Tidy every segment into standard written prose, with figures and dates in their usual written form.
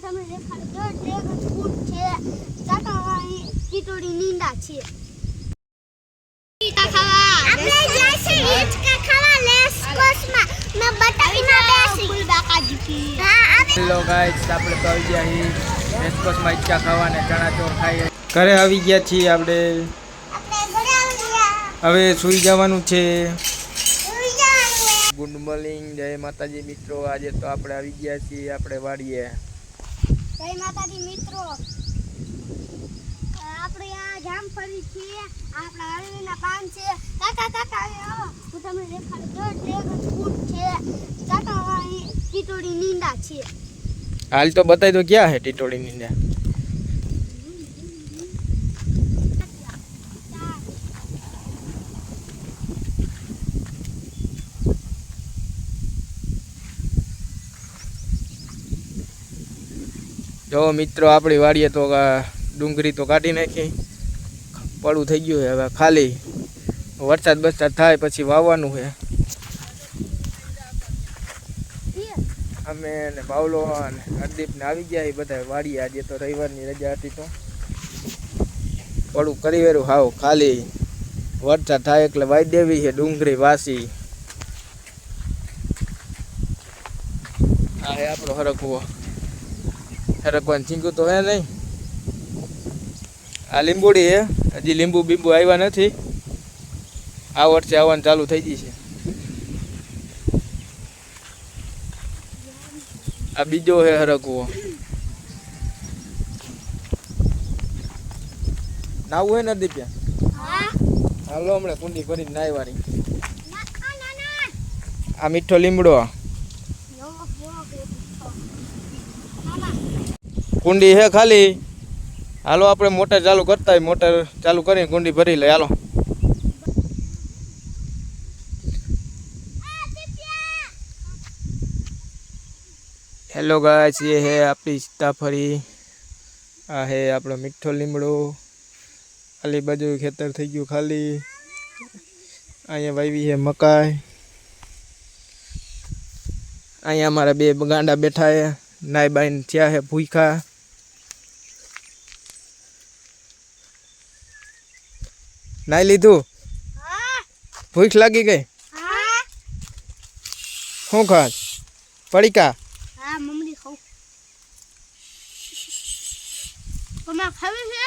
તમે દેખાડો dragon fruit છે, ચાકાવાળી ટીટોડી નીંદા છે. ઈટા ખાવા આપણે જાય છે હિચકા ખાવા લેસ કોસમાં મે બટાકીના બેસી ફૂલ બાકાજી. હા હેલો ગાઈસ, આપણે તો આવી ગયા છીએ રેસકોર્સમાં ઈચ્છા ખાવાને ચણા ચોર ખાઈએ. ઘરે આવી ગયા છીએ આપણે. હવે સૂઈ જવાનું છે. ગુડ મોર્નિંગ, જય માતાજી મિત્રો. આજે તો આપણે આવી ગયા છીએ આપણે વાડીએ. જય માતાજી મિત્રો. આપણે આ જામફળી છે, આપણા હળવીના પાન છે. કાકા કાકા આવો હું તમને દેખાડું. ડ્રેગન ફ્રૂટ છે, ચાકાવાળી ટીટોડી નીંદા છે. હાલ તો બતાવી દો ક્યાં છે ટીટોડી નીંદા. જો મિત્રો, આપણી વાડીએ તો ડુંગળી તો કાઢી નાખી, પડું થઈ ગયું છે. હવે ખાલી વરસાદ બરસાદ થાય પછી વાવવાનું છે. અમે ને બાવલો અને હરદીપ ને આવી ગયા બધા વાડીએ. આજે તો રવિવારની રજા હતી તો પડું કરી વેરું હાવ ખાલી વરસાદ થાય એટલે વાઈ દેવી છે ડુંગળી વાસી. આ હે આપણો હરકવો. હરકવાનું ચીંગું તો હે નહીં. આ લીંબુડી હે, હજી લીંબુ બીંબુ આવ્યા નથી. આ વર્ષે આવવાનું ચાલુ થઈ ગઈ છે. આ બીજો હે હરકવો. નાવું હે ને દીપ્યા? હાલો હમણાં કુંડી ભરીને નાહવાની. આ મીઠો લીમડો કુંડી હે ખાલી. હાલો આપણે મોટર ચાલુ કરતા હોય, મોટર ચાલુ કરીને કુંડી ભરી લઈએ. હાલો. હેલો ગાઈસ, ये है આપણી સીતાફળી. આ હે આપણો મીઠો લીમડો. ખાલી બાજુ ખેતર થઈ ગયું ખાલી. અહીંયા વાવી છે મકાઈ. અહીંયા અમારા બે ગાંડા બેઠા છે, નાઈ બાઈને થયા છે ભૂખા. નાઈ લીધું? ભૂખ લાગી ગઈ? શું ખાસ? પડીકા? હા મમ્મી ખાવ. તમે ખાવી છે?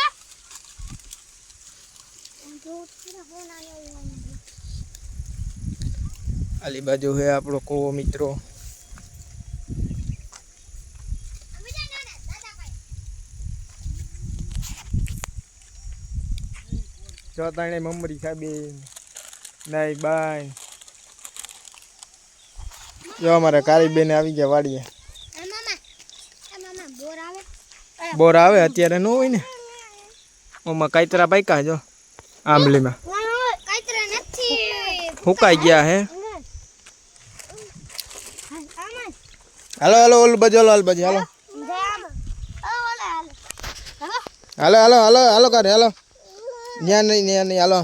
આલી બાજુ હે આપણો કોવો મિત્રો. જો તાણે મમરી ખાબી નાઈ બાય. જો અમારા કારી બેન આવી ગયા વાડીએ. બોર આવે અત્યારે ન હોય ને. ઓમાં કાઈતરા પાક્યા જો આંબલીમાં ફૂંકાઈ ગયા હે. હાલો હાલો ઓલું બાજુ, હાલો હાલ બાજુ, હાલો હાલો હાલો હાલો હાલો કાઢે હાલો. ન્યા નહીં હાલો.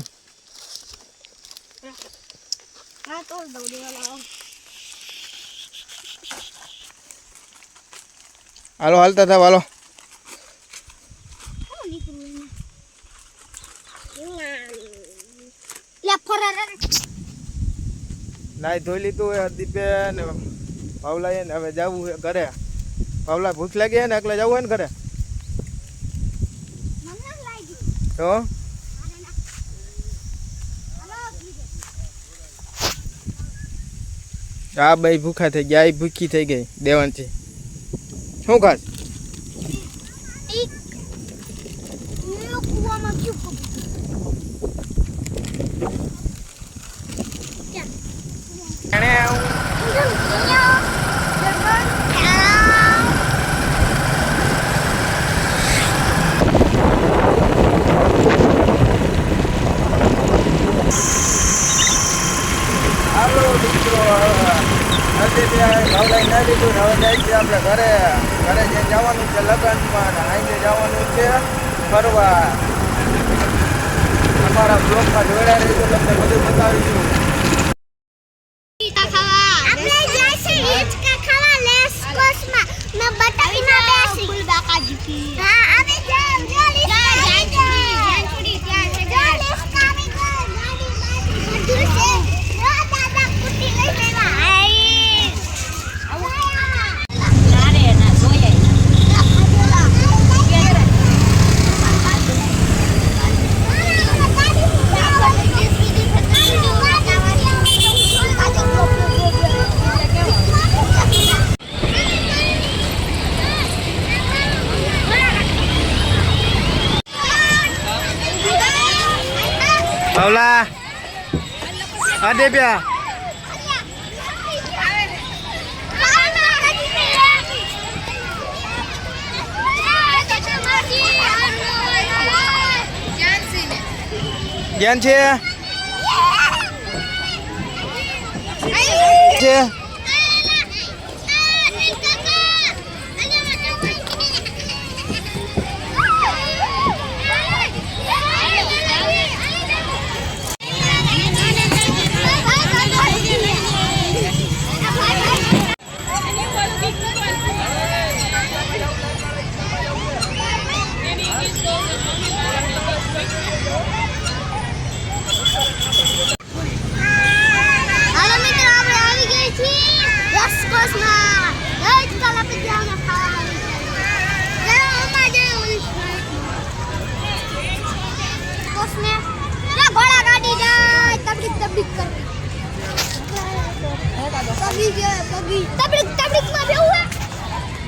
હાલો હાલતા થાવ હાલો. નાઈ ધોઈ લીધું હોય હરદીપે ને પાવલાએ ને હવે જવું છે ઘરે. પાવલા ભૂખ લાગી છે ને એટલે જવું હોય ને ઘરે. તો આ ભાઈ ભૂખા થઈ ગયા, આ ભૂખી થઈ ગઈ દેવાનથી. શું ખાસ? આપણે ઘરે ઘરે જવાનું છે લગ્નમાં, આજે જવાનું છે ફરવા. અમારા બ્લોગમાં જોડાઈ રહીશું, તમને બધું બતાવીશું. આપણે જાય છે હિચકા ખાવા લેસ કોસમાં મે બટાકીના બેસી. બાવલા હા દેબ્યા જ્ઞાન છે છે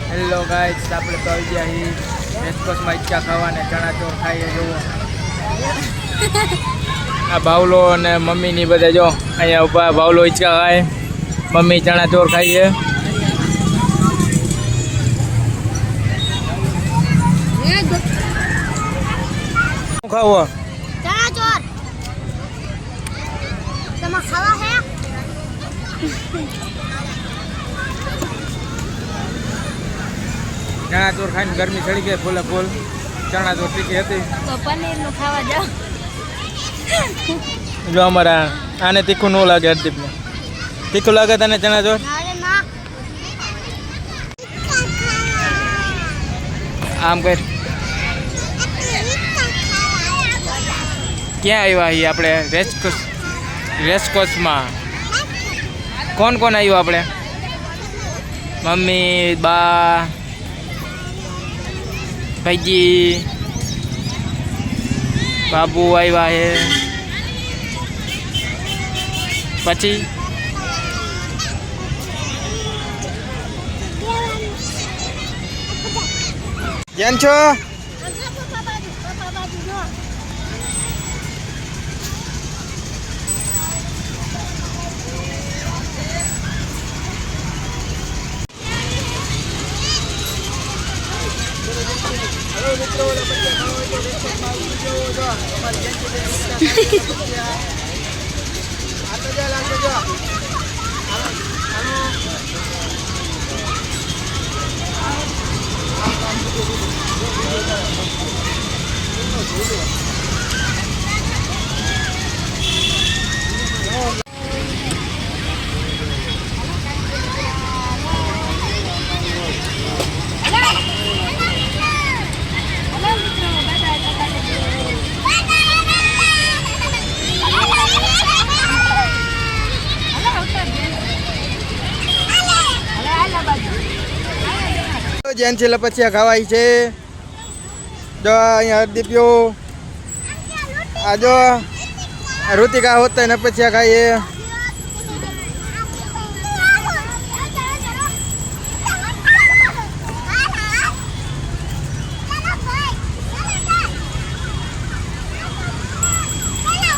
હેલો ગાઈસ આપણે તો આવી ગયા છીએ રેસકોર્સમાં ઈચ્છા ખાવાને ચણા ચોર ખાઈએ જુઓ આ બાવલો અને મમ્મીની બધા જો અહીંયા ઉભા બાવલો ઈચ્છા ખાય મમ્મી ચણા ચોર ખાઈએ શું ખાવો ચણા ચોર તમે ખાવા હે ચણા ચોર ખાઈને ગરમી ચડી ગઈ ફૂલે ફૂલ ચણા ચોર તીખી હતી તો પનીર નું ખાવા જાવ જો અમારા આને તીખું ન લાગે હરદીપને તીખું લાગે તને ચણા ચોર અરે ના આમ કર ક્યાં આવ્યા છીએ આપણે રેસકોર્સમાં કોણ કોણ આવ્યું આપણે મમ્મી બા ભાઈજી બાબુ આવ્યા છે પછી કેમ છો જેન છે લપચિયા ખાવાય છે જો અહીંયા હરદીપ્યો આ જો ઋતિકા હોતા ને લપચિયા ખાઈએ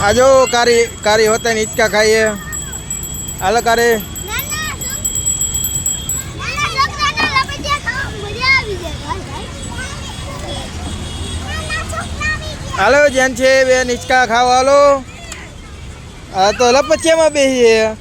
આ જો કારી હોતા ને હિચકા ખાઈએ હાલો કારે હાલો જેન છે બે નિચકા ખાવા હાલો આ તો લપચિયામાં બેસીએ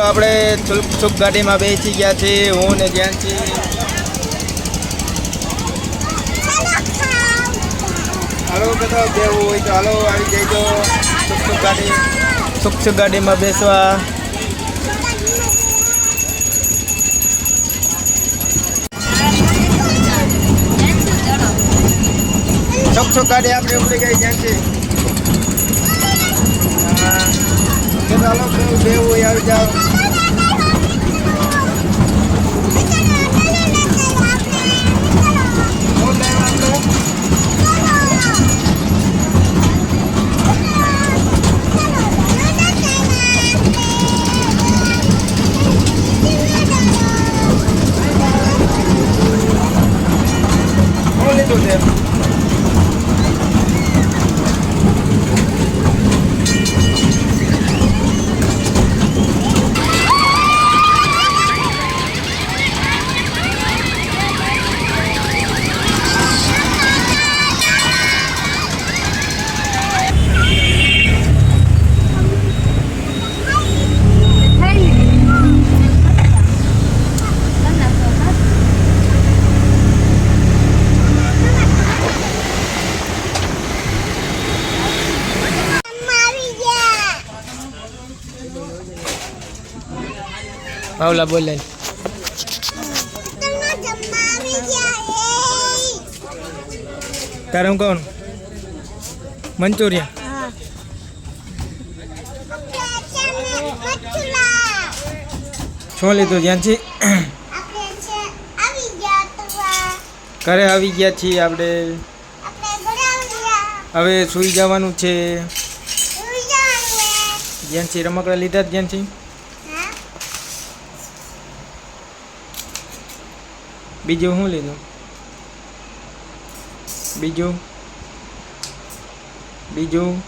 આપણે સુખ ગાડીમાં બેસી ગયા છીએ હું ને જ્ઞાન છીએ હાલો બધા બેવું હોય તો હાલો આવી જઈજો સુખ ગાડીમાં બેસવા ગપસો કાઢી આપણે ઉપડી ગઈ જ્યાંથી કે ચાલો બેવું આવી જાઓ પાવલા બોલે તારું કોણ મંચુરિયન શું લીધું જ્યાંથી ઘરે આવી ગયા છીએ આપણે હવે સૂઈ જવાનું છે જ્યાંથી રમકડા લીધા જ્યાંથી બીજું શું લીધું બીજું